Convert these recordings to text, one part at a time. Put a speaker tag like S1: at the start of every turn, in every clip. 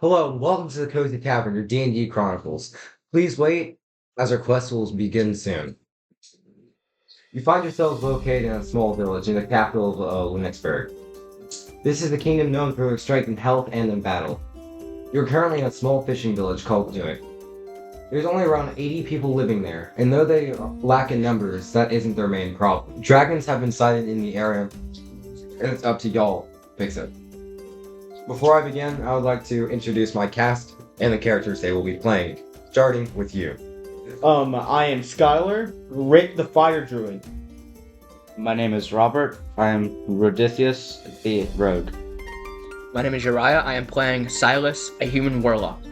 S1: Hello and welcome to the Cozy Tavern, your D&D Chronicles. Please wait, as our quest will begin soon. You find yourselves located in a small village in the capital of Lenicksburg. This is the kingdom known for its strength in health and in battle. You're currently in a small fishing village called Newick. There's only around 80 people living there, and though they lack in numbers, that isn't their main problem. Dragons have been sighted in the area, and it's up to y'all to fix it. Before I begin, I would like to introduce my cast and the characters they will be playing, starting with you.
S2: I am Skylar, Rick the Fighter Druid.
S3: My name is Robert. I am Rodithius, the Rogue.
S4: My name is Uriah. I am playing Silas, a human warlock.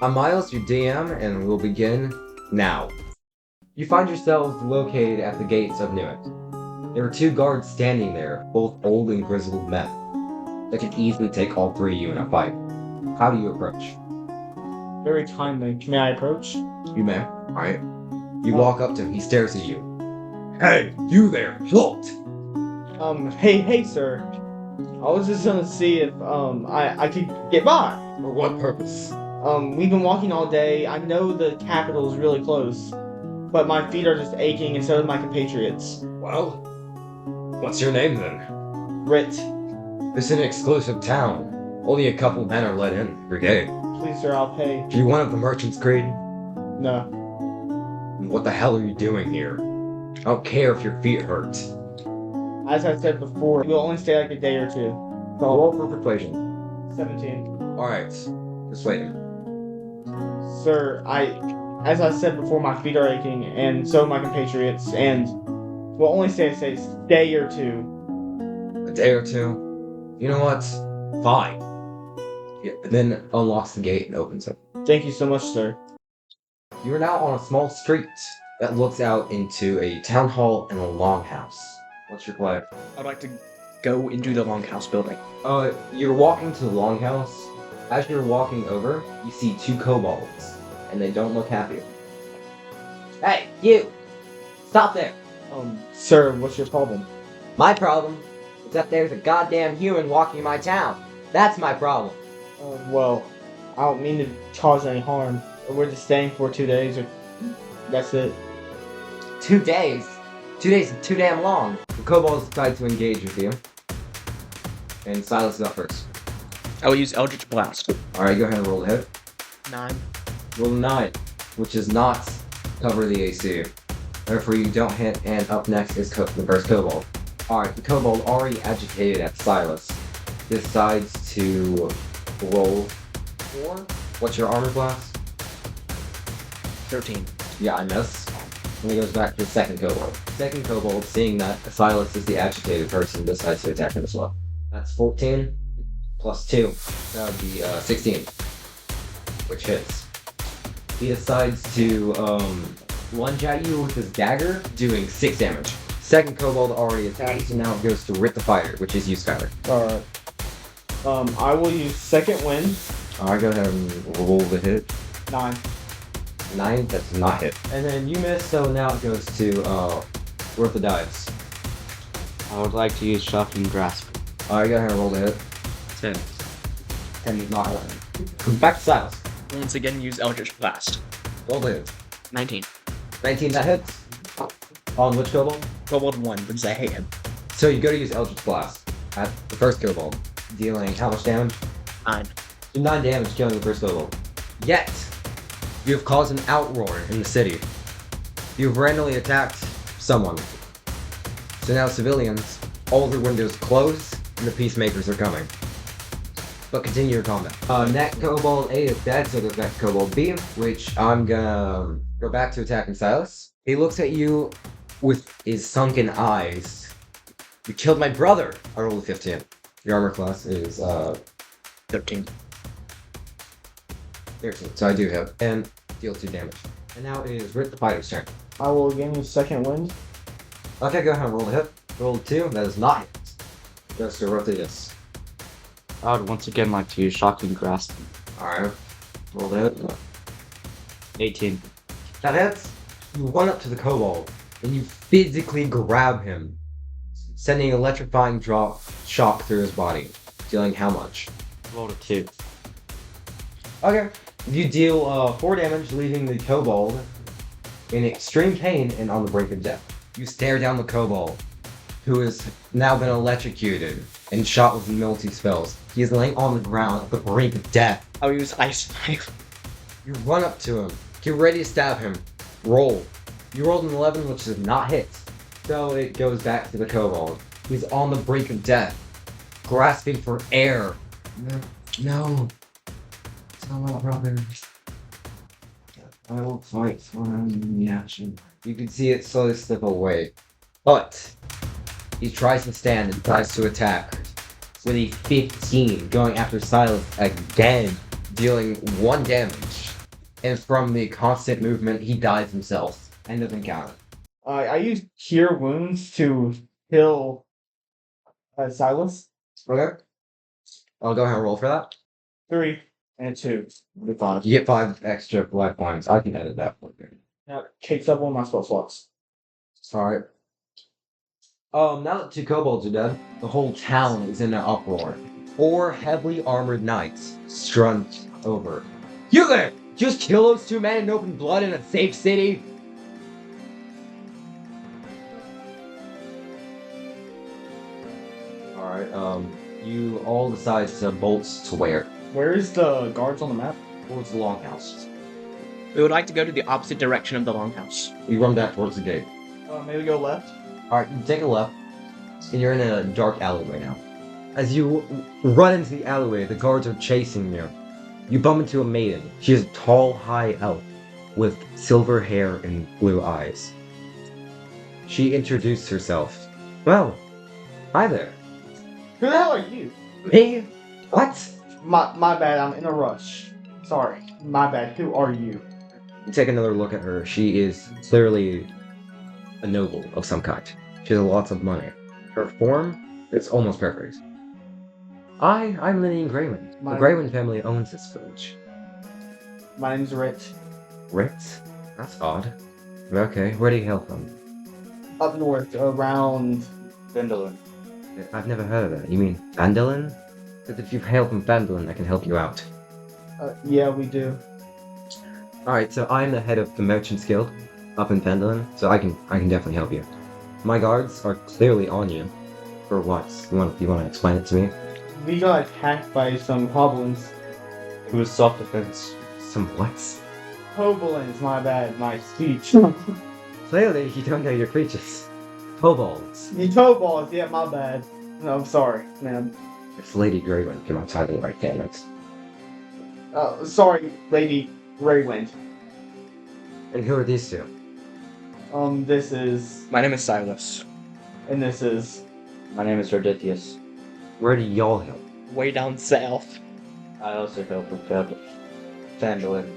S1: I'm Miles, your DM, and we'll begin now. You find yourselves located at the gates of Newick. There are two guards standing there, both old and grizzled men, that could easily take all three of you in a fight. How do you approach?
S2: Very kindly. May I approach?
S1: You may. Alright. You walk up to him, he stares at you. Hey, you there, halt!
S2: Hey, sir. I was just gonna see if, I could get by.
S1: For what purpose?
S2: We've been walking all day. I know the capital is really close, but my feet are just aching and so do my compatriots.
S1: Well, what's your name then?
S2: Rit.
S1: This is an exclusive town. Only a couple men are let in every day.
S2: Please, sir, I'll pay.
S1: Are you one of the merchants, Creed?
S2: No.
S1: What the hell are you doing here? I don't care if your feet hurt.
S2: As I said before, we'll only stay like a day or two.
S1: Roll for persuasion.
S2: 17.
S1: Alright, just wait.
S2: Sir, as I said before, my feet are aching, and so are my compatriots, and we'll only stay a day or two.
S1: A day or two? You know what? Fine. Yeah, and then unlocks the gate and opens it.
S2: Thank you so much, sir.
S1: You are now on a small street that looks out into a town hall and a longhouse. What's your play?
S4: I'd like to go into the longhouse building.
S1: You're walking to the longhouse. As you're walking over, you see two kobolds, and they don't look happy. Hey, you! Stop there!
S2: Sir, what's your problem?
S1: My problem is that there's a goddamn human walking in my town. That's my problem.
S2: Well, I don't mean to cause any harm. We're just staying for 2 days, or that's it.
S1: 2 days? 2 days is too damn long. The kobolds decide to engage with you. And Silas is up first.
S4: I will use Eldritch Blast.
S1: Alright, go ahead and roll the hit.
S4: 9.
S1: Roll a 9, which does not cover the AC. Therefore, you don't hit, and up next is the first kobold. Alright, the kobold already agitated at Silas decides to roll 4. What's your armor class?
S4: 13.
S1: Yeah, I miss. And he goes back to the second kobold. Second kobold, seeing that Silas is the agitated person, decides to attack him as well. That's 14 plus 2. That would be 16, which hits. He decides to lunge at you with his dagger, doing 6 damage. Second kobold already attacked, and now it goes to Rit the Fighter, which is you, Skylar.
S2: Alright. I will use second wind.
S1: Alright, go ahead and roll the hit.
S2: 9.
S1: 9, that's not hit. And then you miss, so now it goes to Worth the Dives.
S3: I would like to use Shocking Grasp.
S1: Alright, go ahead and roll the hit.
S3: 10.
S1: 10 is not hit. Back to Silas.
S4: Once again, use Eldritch Blast.
S1: Roll the hit.
S4: 19.
S1: 19, that hits. On which kobold?
S4: Kobold 1, because I hate him.
S1: So you go to use Eldritch Blast at the first kobold, dealing how much damage?
S4: 9.
S1: 9 damage, killing the first kobold. Yet, you have caused an outroar in the city. You've randomly attacked someone. So now civilians, all their windows closed, and the peacemakers are coming. But continue your combat. Next kobold A is dead, so there's next kobold B, which I'm gonna go back to attacking Silas. He looks at you with his sunken eyes. You killed my brother! I rolled a 15. Your armor class is
S4: 13.
S1: 13, so I do hit. And deal 2 damage. And now it is Rit the Fighter's turn.
S2: I will again use second wind.
S1: Okay, go ahead and roll the hit. Roll 2, that is not hit. Goes to Rodithius.
S3: I would once again like to use Shocking Grasp.
S1: Alright. Roll the hit.
S3: 18.
S1: That hits. You run up to the kobold, and you physically grab him, sending an electrifying shock through his body, dealing how much?
S3: Rolled a 2.
S1: Okay. You deal 4 damage, leaving the kobold in extreme pain and on the brink of death. You stare down the kobold, who has now been electrocuted and shot with multi-spells. He is laying on the ground at the brink of death.
S4: I'll use Ice Knife.
S1: You run up to him, get ready to stab him. Roll. You rolled an 11, which does not hit. So it goes back to the kobold. He's on the brink of death, grasping for air. No. It's not my brother. I will fight for him in the action. You can see it slowly slip away. But he tries to stand and tries to attack. With a 15 going after Silas again, dealing 1 damage. And from the constant movement, he dies himself. End of encounter.
S2: I use Cure Wounds to heal Silas.
S1: Okay. I'll go ahead and roll for that.
S2: 3 and 2. 5.
S1: You get 5 extra life points. I can edit that for you.
S2: Now, takes up one of my spell slots.
S1: Alright. Now that 2 kobolds are dead, the whole town is in an uproar. 4 heavily armored knights strut over. You there! Just kill those 2 men in open blood in a safe city? Alright, you all decide to bolt to where?
S2: Where's the guards on the map?
S1: Towards the longhouse.
S4: We would like to go to the opposite direction of the longhouse.
S1: You run back towards the gate.
S2: Maybe go left.
S1: Alright, you take a left, and you're in a dark alleyway now. As you run into the alleyway, the guards are chasing you. You bump into a maiden. She is a tall, high elf with silver hair and blue eyes. She introduced herself. Well, hi there.
S2: Who the hell are you?
S1: Me? What?
S2: My bad, I'm in a rush. Sorry. My bad, who are you?
S1: You take another look at her. She is clearly a noble of some kind. She has lots of money. Her form is almost perfect. I'm Lynn Graywind. The Graywind family owns this village.
S2: My name's Rit.
S1: Ritz? That's odd. Okay, where do you hail from?
S2: Up north, around...
S3: Vindalin.
S1: I've never heard of that. You mean Vandalin? Because if you hail from Vandalin, I can help you out.
S2: Yeah, we do.
S1: Alright, so I'm the head of the Merchants Guild up in Vandalin, so I can definitely help you. My guards are clearly on you. For what? You want to explain it to me?
S2: We got attacked by some goblins.
S3: It was self-defense.
S1: Some what?
S2: Goblins, my bad, my speech.
S1: Clearly, you don't know your creatures. Kobolds.
S2: You toe balls, yeah, my bad. No, I'm sorry, man.
S1: It's Lady Greywind. Come outside of the right there next.
S2: Sorry, Lady Greywind.
S1: And who are these two?
S2: This is...
S4: My name is Silas.
S2: And this is...
S3: My name is Rodithius.
S1: Where do y'all hail?
S4: Way down south.
S3: I also help with Vandalin.
S1: Vandalin.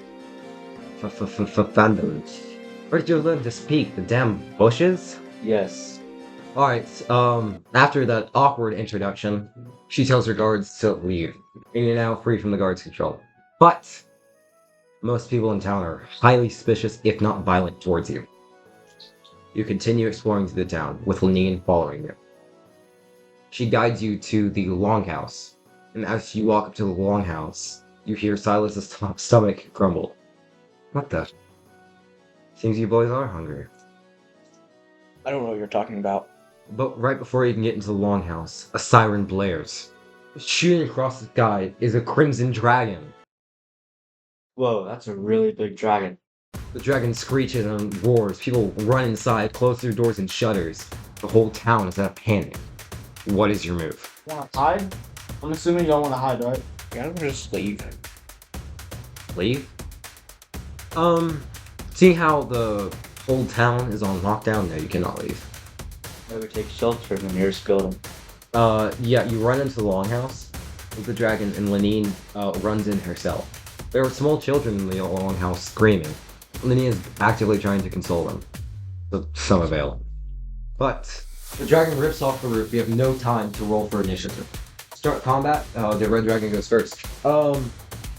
S1: Where did you learn to speak? The damn bushes?
S3: Yes.
S1: Alright, after that awkward introduction, she tells her guards to leave, and you're now free from the guards' control. But most people in town are highly suspicious, if not violent, towards you. You continue exploring through the town, with Lenine following you. She guides you to the longhouse, and as you walk up to the longhouse, you hear Silas's stomach grumble. What the? Seems you boys are hungry.
S4: I don't know what you're talking about.
S1: But right before you can get into the longhouse, a siren blares. Shooting across the sky is a crimson dragon.
S3: Whoa, that's a really big dragon.
S1: The dragon screeches and roars. People run inside, close their doors and shutters. The whole town is in a panic. What is your move?
S2: Want to hide? I'm assuming y'all want to hide, right?
S4: Yeah, I'm just leave.
S1: Leave? Seeing how the whole town is on lockdown, no, you cannot leave.
S3: I would take shelter in the nearest building.
S1: Yeah, you run into the longhouse with the dragon, and Lenine runs in herself. There are small children in the longhouse screaming. Lenine is actively trying to console them, to some avail. But the dragon rips off the roof. You have no time to roll for initiative. Start combat. The red dragon goes first.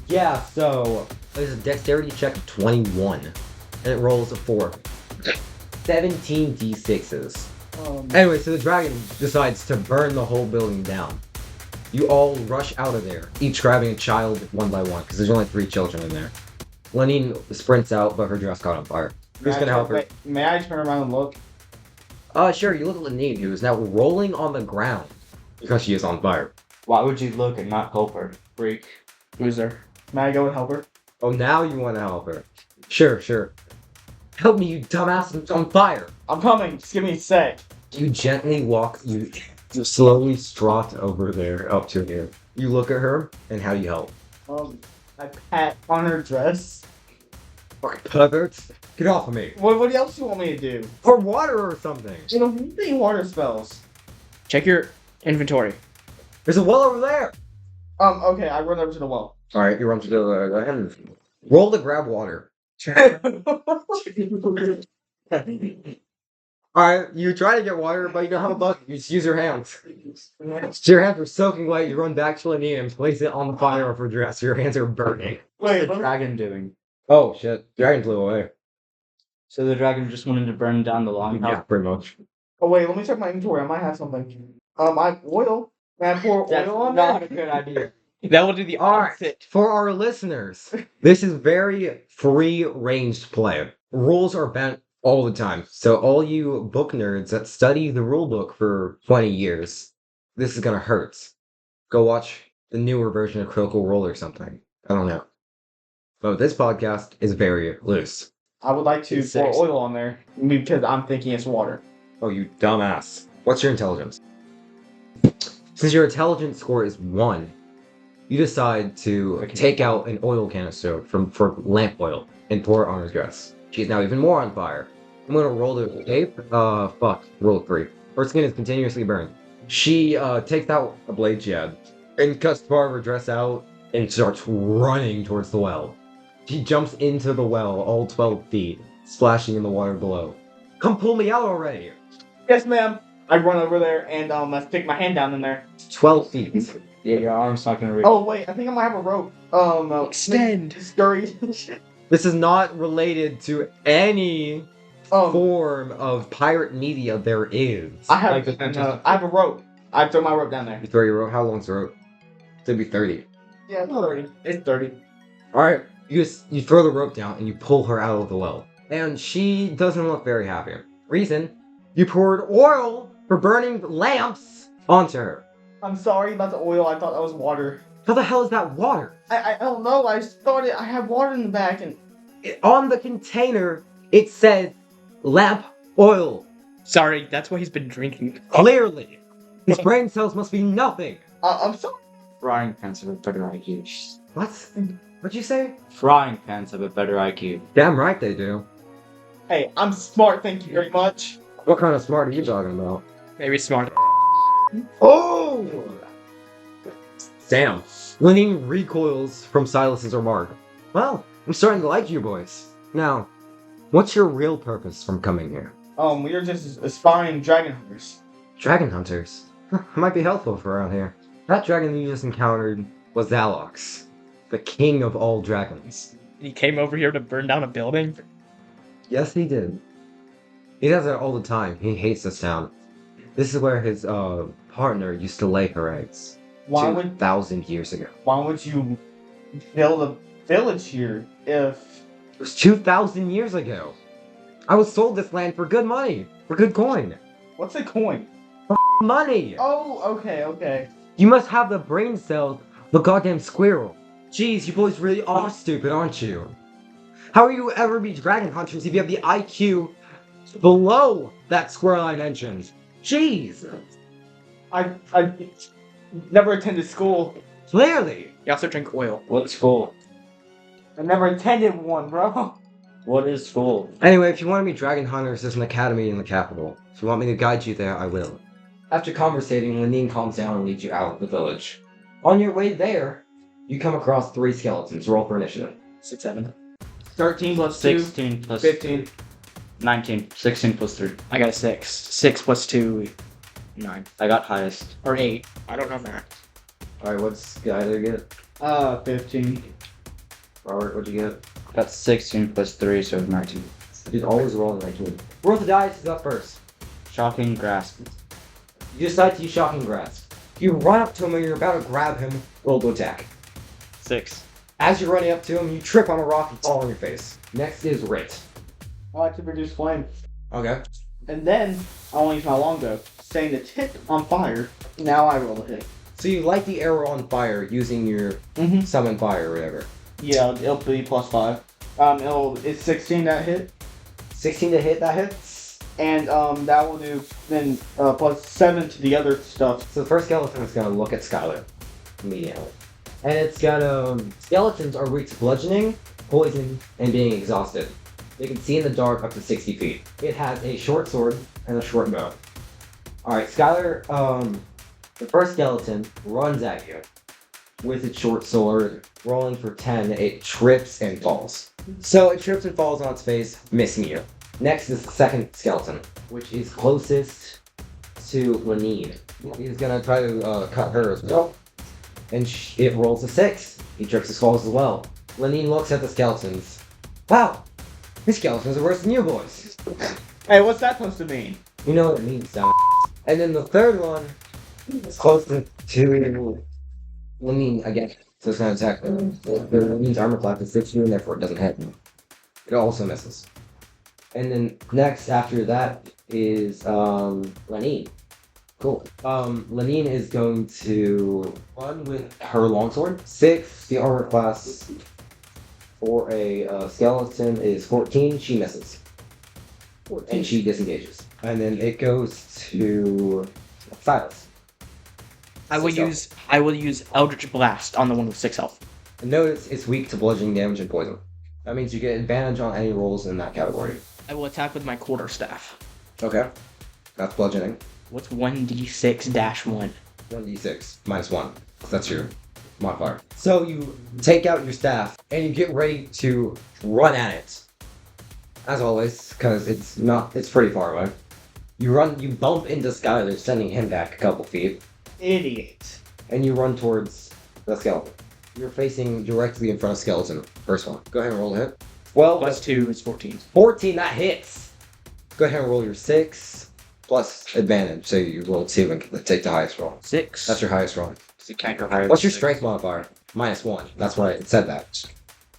S1: Yeah. So there's a dexterity check of 21, and it rolls a 4. 17 d6s. Anyway, so the dragon decides to burn the whole building down. You all rush out of there, each grabbing a child one by one, because there's only 3 children in there. Lenine sprints out, but her dress caught on fire. Who's gonna help her?
S2: May I turn around and look?
S1: Sure, you look at Lenine, who is now rolling on the ground because she is on fire.
S3: Why would you look and not help her? Freak.
S4: Loser.
S2: May I go and help her?
S1: Oh, now you want to help her. Sure. Help me, you dumbass, I'm on fire.
S2: I'm coming. Just give me a sec.
S1: You gently walk, you slowly strut over there, up to here. You look at her, and how do you help?
S2: I pat on her dress.
S1: Fucking perverts. Get off of me.
S2: What else do you want me to do?
S1: Pour water or something.
S2: You know, who think water spells?
S4: Check your inventory.
S1: There's a well over there.
S2: Okay, I run over to the well.
S1: Alright, you run to the go ahead. Roll to grab water. Alright, you try to get water, but you don't have a bucket. You just use your hands. So your hands are soaking wet. You run back to Lenine and place it on the fire of her dress. Your hands are burning.
S3: What's the dragon doing?
S1: Oh shit! Dragon flew away.
S3: So the dragon just wanted to burn down the longhouse?
S1: Yeah, pretty much.
S2: Oh wait, let me check my inventory. I might have something. I have oil. May I pour
S3: That's
S2: oil on
S3: not
S2: there?
S3: a good idea.
S4: That will do the
S1: Alright,
S4: opposite.
S1: for our listeners, this is very free-ranged play. Rules are bent all the time. So all you book nerds that study the rule book for 20 years, this is gonna hurt. Go watch the newer version of Critical Role or something. I don't know. But this podcast is very loose.
S2: I would like to
S3: It's
S2: pour
S3: 6.
S2: oil on there because I'm thinking it's water.
S1: Oh, you dumbass. What's your intelligence? Since your intelligence score is 1, you decide to take out an oil canister for lamp oil and pour it on her dress. She's now even more on fire. I'm gonna roll the escape. Roll 3. Her skin is continuously burned. She takes out a blade she had and cuts part of her dress out and starts running towards the well. She jumps into the well all 12 feet, splashing in the water below. Come pull me out already!
S2: Yes, ma'am. I run over there and I stick my hand down in there.
S1: 12 feet.
S3: Yeah, your arm's not gonna reach.
S2: Oh wait, I think I might have a rope.
S4: Extend.
S2: Scurry.
S1: This is not related to any
S2: um,
S1: form of pirate media there is.
S2: I have
S3: Like the Fantastic
S2: I have a rope. I throw my rope down there.
S1: You throw your rope. How long's the rope? It's gonna be 30.
S2: Yeah, it's 30. It's 30.
S1: Alright, you throw the rope down and you pull her out of the well. And she doesn't look very happy. Reason, you poured oil for burning lamps onto her.
S2: I'm sorry about the oil. I thought that was water.
S1: How the hell is that water?
S2: I don't know. I just thought I had water in the back and
S1: On the container, it says lamp oil.
S4: Sorry, that's what he's been drinking.
S1: Clearly. His brain cells must be nothing.
S2: I'm sorry.
S3: Frying pans have a better IQ.
S1: What? What'd you say?
S3: Frying pans have a better IQ.
S1: Damn right they do.
S2: Hey, I'm smart. Thank you very much.
S1: What kind of smart are you talking about?
S4: Maybe smart.
S1: Oh! Damn. Lenine recoils from Silas's remark. Well, I'm starting to like you boys. Now, what's your real purpose from coming here?
S2: We are just aspiring dragon hunters.
S1: Dragon hunters. Might be helpful for around here. That dragon you just encountered was Zalox, the king of all dragons.
S4: He came over here to burn down a building?
S1: Yes, he did. He does it all the time. He hates this town. This is where his partner used to lay her eggs.
S2: Why would
S1: 2,000 years ago.
S2: you build a village here if
S1: It was 2,000 years ago. I was sold this land for good money, for good coin.
S2: what's a coin?
S1: Money!
S2: Oh, okay.
S1: You must have the brain cells of a goddamn squirrel. Jeez, you boys really are stupid, aren't you? How will you ever be dragon hunters if you have the IQ below that squirrel I mentioned? Jeez!
S2: I never attended school.
S1: Clearly!
S4: He also drank oil.
S3: What's school?
S2: I never attended one, bro.
S3: What is school?
S1: Anyway, if you want to be dragon hunters, there's an academy in the capital. If you want me to guide you there, I will. After conversating, Lenine calms down and leads you out of the village. On your way there, you come across 3 skeletons. Roll for initiative.
S4: 6, 7.
S2: 13 plus 2.
S3: 16 plus
S2: 15.
S3: 19. 16 plus 3.
S4: I got a 6. 6 plus 2, 9.
S3: I got highest.
S4: Or 8. I don't know that.
S1: Alright, what's the either get?
S2: 15.
S1: Robert, what'd you get?
S3: Got 16 plus 3, so 19.
S1: Dude, always roll 19. Roll the dice is up first.
S3: Shocking grasp.
S1: You decide to use Shocking Grasp. You run up to him and you're about to grab him. Roll to attack.
S3: 6.
S1: As you're running up to him, you trip on a rock and fall on your face. Next is Rit.
S2: I like to produce flame.
S1: Okay.
S2: And then I want to use my longbow. Setting the tip on fire. Now I roll a hit.
S1: So you light the arrow on fire using your summon fire or whatever.
S2: Yeah, it'll be +5. It's 16 that hit.
S1: 16 to hit, that hits.
S2: And that will do then +7 to the other stuff.
S1: So the first skeleton is going to look at Skylar immediately. And it's got, skeletons are weak to bludgeoning, poison, and being exhausted. They can see in the dark up to 60 feet. It has a short sword and a short bow. Alright, Skylar, the first skeleton runs at you with its short sword, rolling for 10, it trips and falls. So it trips and falls on its face, missing you. Next is the second skeleton, which is closest to Lenine. He's gonna try to cut her as well. And it rolls a 6. He trips and falls as well. Lenine looks at the skeletons. Wow! These skeletons are worse than you boys.
S2: Hey, what's that supposed to mean?
S1: You know what it means, don't you? And then the third one is closest to Lenine again. So it's gonna attack Lenine's armor class is 16 and therefore it doesn't hit. It also misses. And then next after that is Lenine. Cool. Lenine is going to run with her longsword. 6, the armor class for a skeleton is 14. She misses. 14. And she disengages. And then it goes to Silas.
S4: I will use Eldritch Blast on the one with 6 health.
S1: And notice it's weak to bludgeoning damage and poison. That means you get advantage on any rolls in that category.
S4: I will attack with my quarterstaff.
S1: Okay. That's bludgeoning.
S4: What's 1d6-1?
S1: 1d6 minus 1. That's your modifier. So you take out your staff and you get ready to run at it. As always, because it's pretty far away. You bump into Skylar, sending him back a couple feet.
S2: Idiot.
S1: And you run towards the skeleton. You're facing directly in front of skeleton. First one. Go ahead and roll a hit. 12
S4: Plus 2 is 14.
S1: 14, that hits! Go ahead and roll your 6 plus advantage. So you roll 2 and take the highest roll.
S4: 6.
S1: That's your highest roll.
S3: So you can't go higher.
S1: What's
S3: than
S1: your
S3: 6.
S1: strength modifier? -1. That's why it said that.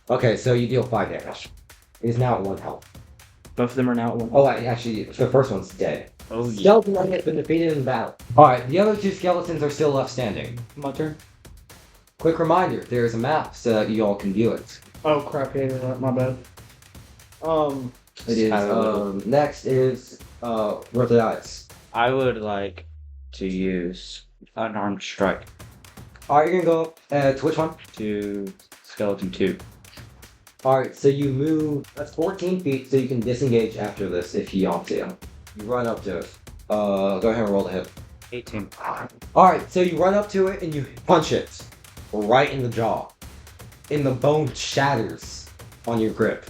S1: Okay, so you deal 5 damage. It is now at 1 health.
S4: Both of them are now at 1.
S1: Oh, actually, the first one's dead.
S3: Oh, yeah.
S1: Skeleton has been defeated in battle. Alright, the other 2 skeletons are still left standing.
S2: My turn.
S1: Quick reminder, there is a map so that you all can view it.
S2: Oh crap, yeah, my bad.
S1: It is, next is, Rothias.
S3: I would like to use unarmed strike
S1: Alright, you're gonna go to which one?
S3: to skeleton 2.
S1: Alright, so you move, that's 14 feet, so you can disengage after this if you want to. You run up to it. Go ahead and roll the hit.
S3: 18.
S1: Alright, so you run up to it and you punch it right in the jaw. And the bone shatters on your grip.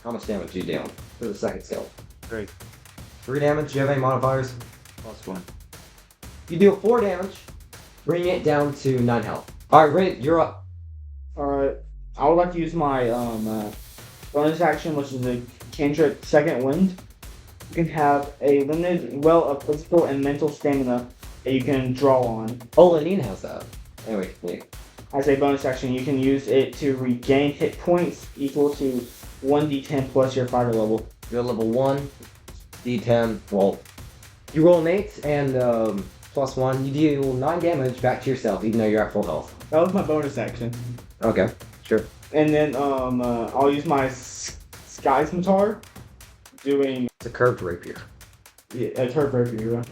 S1: How much damage do you deal for the second skill?
S3: 3.
S1: 3 damage, do you have any modifiers?
S3: +1.
S1: You deal 4 damage, bring it down to 9 health. Alright, Rit, you're up.
S2: Alright. I would like to use my bonus action, which is a cantrip Second Wind. You can have a limited well of physical and mental stamina that you can draw on.
S1: Oh, Lenine has that. Anyway, wait.
S2: As a bonus action, you can use it to regain hit points equal to 1d10 plus your fighter level.
S1: You're level 1, d10, roll. You roll an 8 and +1, you deal 9 damage back to yourself even though you're at full health.
S2: That was my bonus action.
S1: Okay, sure.
S2: And then I'll use my Sky Scimitar, doing
S1: It's a curved rapier.
S2: a turf rapier.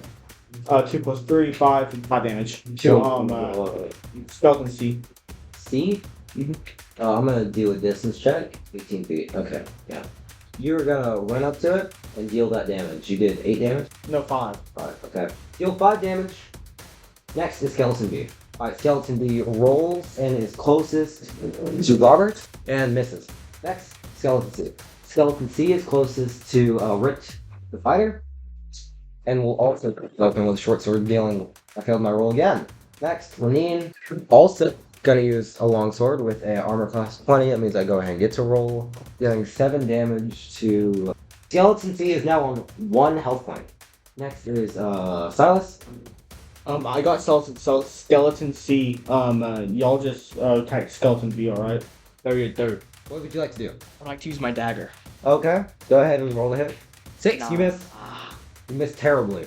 S2: 2 plus 3, 5 damage.
S1: So,
S2: Skeleton C.
S1: C?
S2: Mhm.
S1: I'm gonna do a distance check. 18 feet. Okay, yeah. You're gonna run up to it and deal that damage. You did 8 damage?
S2: No, 5.
S1: 5, okay. Deal 5 damage. Next is Skeleton B. Alright, Skeleton B rolls and is closest to Robert and misses. Next, Skeleton C. Skeleton C is closest to Rich, the fighter, and will also open with a short sword, dealing. I failed my roll again. Next, Lenine, also gonna use a long sword with a armor class 20. That means I go ahead and get to roll, dealing 7 damage to. Skeleton C is now on 1 health point. Next is Silas.
S2: I got skeleton C. Y'all just type skeleton B, alright?
S4: Third.
S1: What would you like to do?
S4: I'd like to use my dagger.
S1: Okay. Go ahead and roll the hit. 6.
S4: Nah.
S1: You miss. You miss terribly.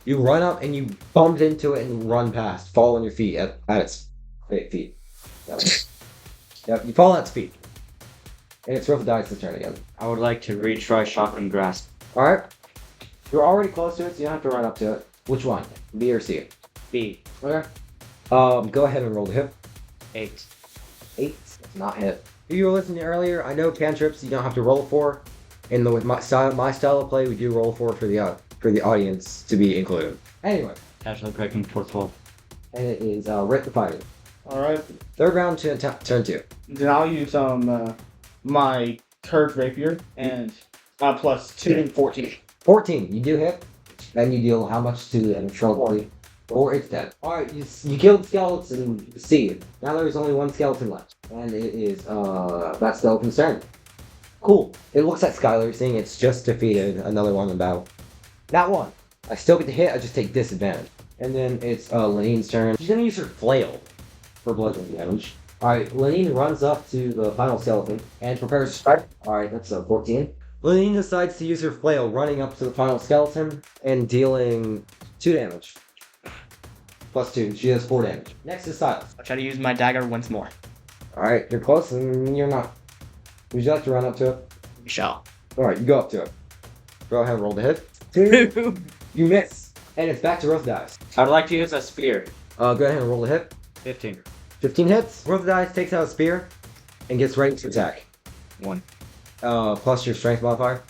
S1: You run up and you bump into it and run past. Fall on your feet at its feet. Yep. You fall at its feet. And it's rough dice to turn again.
S3: I would like to retry shock and grasp.
S1: All right. You're already close to it, so you don't have to run up to it. Which one? B or C?
S3: B.
S1: Okay. Go ahead and roll the hit.
S3: 8.
S1: 8. Not hit. If you were listening earlier, I know cantrips you don't have to roll for. In the with my style of play, we do roll for the audience to be included. Anyway,
S3: Casual Kraken portfolio.
S1: and it is Rip the Fighter.
S2: Alright.
S1: Third round to turn 2.
S2: Then I'll use my curved rapier and plus 2 and 14.
S1: 14. You do hit, and you deal how much to the trouble body, or it's dead. All right, you killed skeleton C. Now there's only one skeleton left, and it is that skeleton's turn. Cool. It looks like Skylar, seeing it's just defeated another one in battle. Not one. I still get to hit. I just take disadvantage. And then it's Lanine's turn. She's gonna use her flail for bludgeoning damage. Alright, Lanine runs up to the final skeleton and prepares to strike. Alright, that's a 14. Lanine decides to use her flail, running up to the final skeleton and dealing 2 damage. Plus 2, she has 4 damage. Next is Silas.
S4: I'll try to use my dagger once more.
S1: Alright, you're close and you're not. Would you like to run up to it?
S4: We shall.
S1: Alright, you go up to it. Go ahead and roll the hit. 2. You miss. And it's back to rough dice.
S3: I would like to use a spear.
S1: Go ahead and roll the hit.
S3: 15.
S1: 15 hits. Rough dice takes out a spear and gets ready to attack.
S3: 1.
S1: Plus your strength modifier.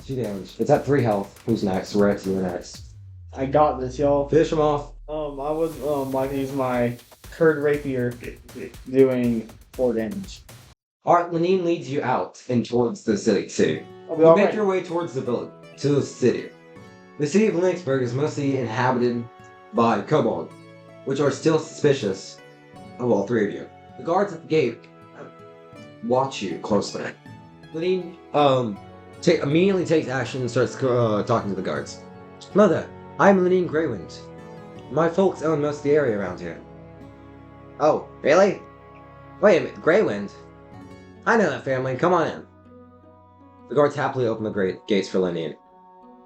S1: 2 damage. It's at 3 health. Who's next? Rex, you're next.
S2: I got this, y'all.
S1: Finish him off.
S2: I would like to use my curved rapier, doing 4 damage.
S1: Alright, Lanine leads you out and towards the city.
S2: I'll be
S1: You make
S2: alright.
S1: your way towards the village, to the city. The city of Lynxburg is mostly inhabited by kobold, which are still suspicious of all 3 of you. The guards at the gate watch you closely. Lanine immediately takes action and starts talking to the guards. Mother, I'm Lanine Greywind. My folks own most of the area around here. Oh, really? Wait a minute, Greywind? I know that family, come on in. The guards happily open the great gates for Lanine.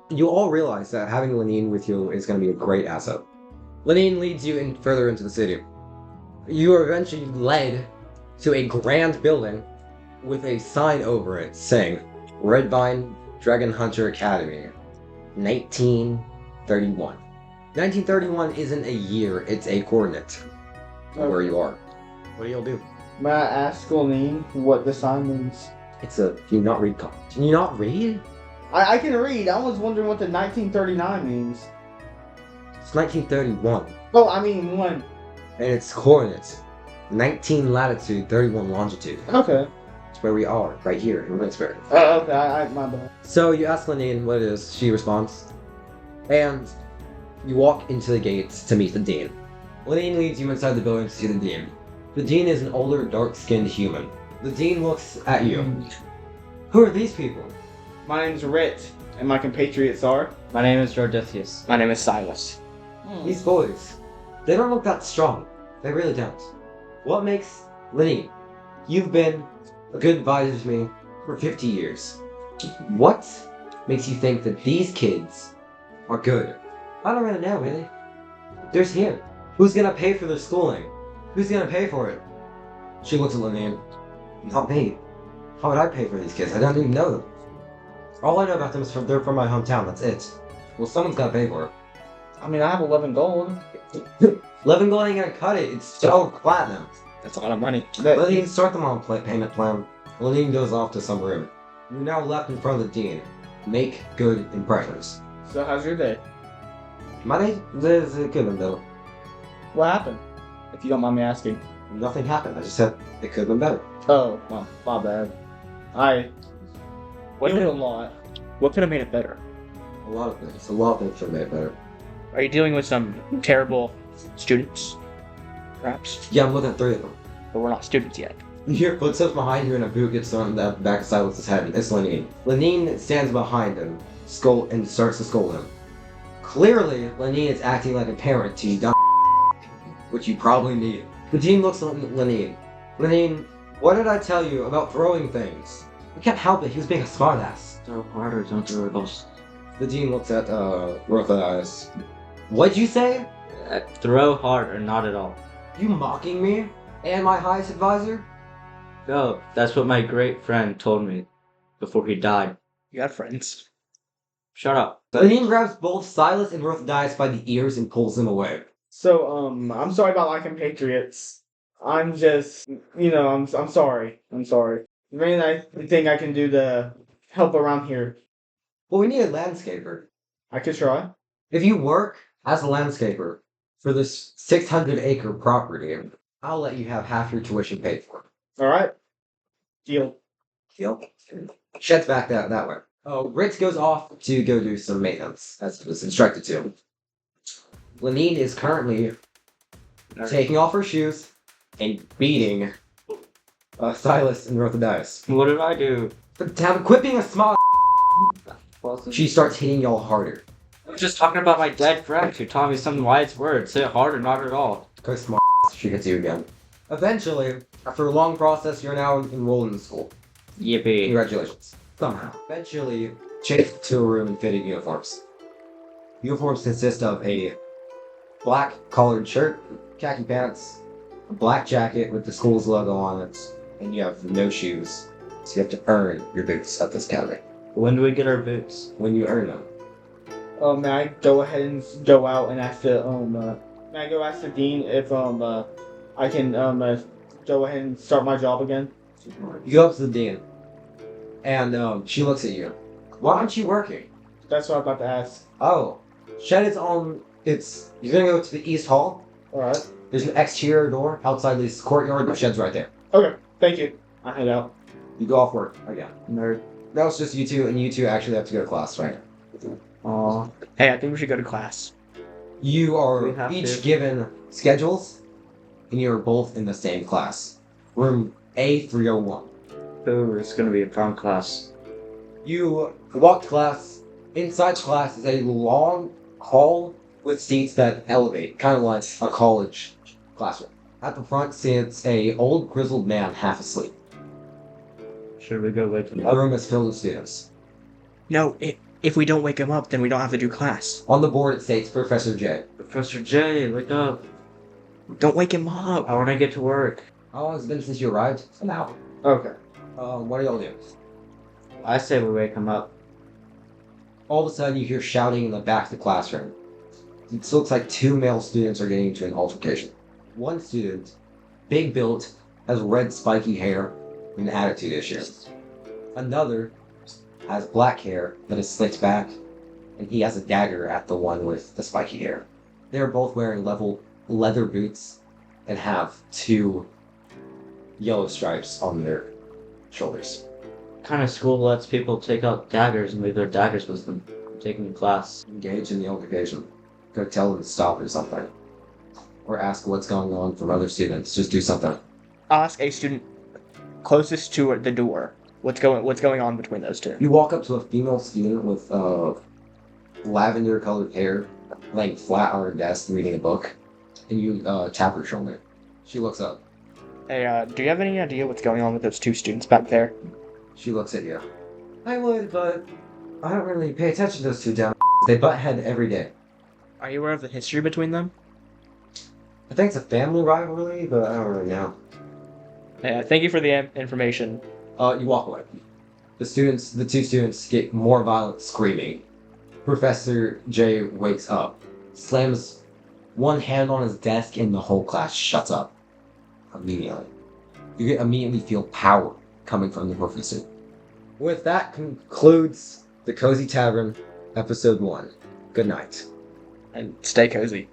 S1: You all realize that having Lanine with you is going to be a great asset. Lanine leads you further into the city. You are eventually led to a grand building with a sign over it saying, Redvine Dragon Hunter Academy, 1931. 1931 isn't a year, it's a coordinate of where you are. What do y'all do?
S2: May I ask Lanine what the sign means?
S1: Do you not read college? Can you not read?
S2: I can read. I was wondering what the 1939 means.
S1: It's 1931,
S2: Oh, I mean, when?
S1: and it's coordinates. 19 latitude, 31 longitude.
S2: Okay.
S1: That's where we are, right here in Lynxburg.
S2: Okay, my bad.
S1: So you ask Lanine what it is, she responds, and you walk into the gates to meet the dean. Lanine leads you inside the building to see the dean. The dean is an older, dark-skinned human. The dean looks at you. Who are these people?
S2: My name's Rit, and my compatriots are.
S3: My name is Jordithius.
S4: My name is Silas.
S1: These boys. They don't look that strong. They really don't. What makes Lanine? You've been a good advisor to me for 50 years. What makes you think that these kids are good? I don't really know, really. There's him. Who's gonna pay for their schooling? Who's gonna pay for it? She looks at Lanine. Not me. How would I pay for these kids? I don't even know them. All I know about them is they're from my hometown, that's it. Well, someone's gotta pay for it.
S2: I mean, I have 11 gold.
S1: 11 gold ain't gonna cut it, it's so platinum.
S4: That's a lot of money.
S1: Lanine, start them on payment plan. Lanine goes off to some room. You're now left in front of the dean. Make good impressions.
S2: So, how's your day?
S1: My day is good, though.
S2: What happened? If you don't mind me asking.
S1: Nothing happened, I just said it could have been better.
S2: Oh, well, my bad.
S4: What
S2: It was
S4: could,
S2: a lot.
S4: what could have made it better?
S1: A lot of things should have made it better.
S4: Are you dealing with some terrible students? Perhaps?
S1: Yeah, I'm looking at 3 of them.
S4: But we're not students yet.
S1: You hear footsteps behind you and a boot gets thrown at the back of Silas's head. It's Lanine. Lanine stands behind him and starts to scold him. Clearly, Lenine is acting like a parent to you, dumb which you probably need. The dean looks at Lenine. Lenine, what did I tell you about throwing things? We can't help it, he was being a smartass.
S3: Throw harder, don't throw those.
S1: The dean looks at Rotha. What'd you say?
S3: Throw hard or not at all.
S1: You mocking me? And my highest advisor?
S3: No, that's what my great friend told me before he died.
S4: You got friends.
S3: Shut up.
S1: Lenine grabs both Silas and Rotha by the ears and pulls them away.
S2: So, I'm sorry about liking Patriots. I'm just, I'm sorry. I'm sorry. Is there anything I can do to help around here?
S1: Well, we need a landscaper.
S2: I could try.
S1: If you work as a landscaper for this 600-acre property, I'll let you have half your tuition paid for.
S2: Alright. Deal.
S1: Sheds back that way. Ritz goes off to go do some maintenance, as he was instructed to. Lenine is currently taking off her shoes and beating Silas and Rotha.
S3: What did I do?
S1: Quit being a small. She starts hitting y'all harder.
S3: I was just talking about my dead friend who taught me some wise words. Say it harder, not at all.
S1: Go smart. She hits you again. Eventually, after a long process, you're now enrolled in school.
S3: Yippee.
S1: Congratulations. Somehow. Eventually, changed to a room in fitted uniforms. Uniforms consist of a black collared shirt, khaki pants, a black jacket with the school's logo on it, and you have no shoes. So you have to earn your boots at this counter.
S3: When do we get our boots?
S1: When you earn them.
S2: May I go ahead and go out and ask the, may I go ask the dean if, I can, go ahead and start my job again?
S1: You go up to the dean, and she looks at you. Why aren't you working?
S2: That's what I'm about to ask.
S1: Oh, shed is on. You're gonna go to the east hall.
S2: Alright.
S1: There's an exterior door outside this courtyard. The shed's right there.
S2: Okay, thank you. I head out.
S1: You go off work again.
S3: Nerd.
S1: That was just you two, and you two actually have to go to class, right?
S3: Aw.
S4: Hey, I think we should go to class.
S1: You
S3: We
S1: are
S3: have
S1: each
S3: to.
S1: given schedules, and you are both in the same class. Room A301.
S3: Ooh, it's gonna be a fun class.
S1: You walk to class. Inside class is a long hall with seats that elevate, kind of like a college classroom. At the front sits a old grizzled man half asleep.
S3: Should we go wake him
S1: The
S3: up?
S1: room is filled with students.
S4: No, if we don't wake him up, then we don't have to do class.
S1: On the board it states Professor J.
S3: Professor J, wake up.
S4: Don't wake him up.
S3: I wanna get to work.
S1: How long has it been since you arrived? An hour.
S2: Okay.
S1: What are y'all doing?
S3: I say we wake him up.
S1: All of a sudden you hear shouting in the back of the classroom. It looks like two male students are getting into an altercation. One student, big built, has red spiky hair and an attitude issue. Another has black hair that is slicked back, and he has a dagger at the one with the spiky hair. They are both wearing leather boots and have two yellow stripes on their shoulders.
S3: What kind of school lets people take out daggers and leave their daggers with them? I'm taking class.
S1: Engage in the altercation. Go tell them to stop or something. Or ask what's going on from other students. Just do something.
S4: I'll ask a student closest to the door. What's going on between those two?
S1: You walk up to a female student with lavender colored hair, laying flat on her desk reading a book, and you tap her shoulder. She looks up.
S4: Hey, do you have any idea what's going on with those two students back there?
S1: She looks at you. I would, but I don't really pay attention to those two dumb. They butt head every day.
S4: Are you aware of the history between them?
S1: I think it's a family rivalry, but I don't really know.
S4: Hey, thank you for the information.
S1: You walk away. The two students get more violent screaming. Professor J wakes up, slams one hand on his desk, and the whole class shuts up. Immediately. You immediately feel power coming from the professor. With that concludes the Cozy Tavern, episode 1. Good night.
S4: And stay cozy.